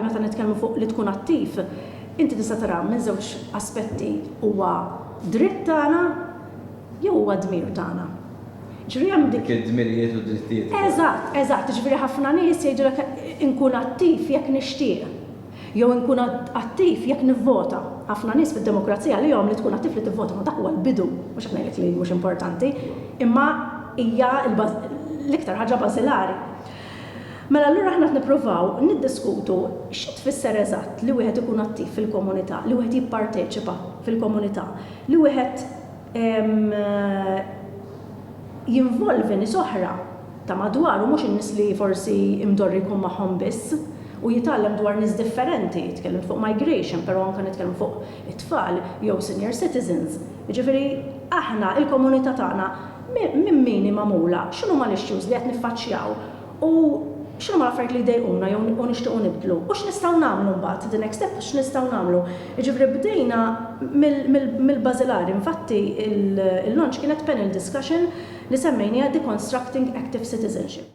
drabi meta nitkellmu fuq li tkun attiv, inti tista' tara minn żewġ aspetti huwa dritt tagħna jew huwa dmir tagħna. Ġifieri hemm dik id-dmirijiet u d-drittijiet. Eżatt, ġifieri ħafna nies jgħidulek inkun attiv jekk nixtieq. Jew inkun attiv jekk nivvota. Ħafna nies fid-demokrazija li jom li tkun attiv li tivvota ma dak huwa l-bidu, mhux qed ngħidlek li mhux importanti, imma hija l-iktar ħaġa bażilari. Mela allura aħna qed nippruvaw niddiskutu x'qed tfisser eżatt li wieħed ikun attiv fil-komunità, li wieħed jipparteċipa fil-komunità, li wieħed jinvolvi nies oħra ta' madwar u mhux in-nies li forsi imdorri jkun magħhom biss u jitgħallem dwar nies differenti, jitkellem fuq migration, però anke nitkellem fuq it-tfal jew senior citizens. Jiġifieri aħna il-komunità tagħna minn min magħmula, x'inhuma l-issues li qed niffaċċjaw u x'inhuma l-affarijiet li jdejquna jew nixtiequ nibdlu u x'nistgħu nagħmlu mbagħad the next step x'nistgħu nagħmlu. Jiġifieri bdejna mill-bażilari, infatti il-launch kienet panel discussion li semmejniha Deconstructing Active Citizenship.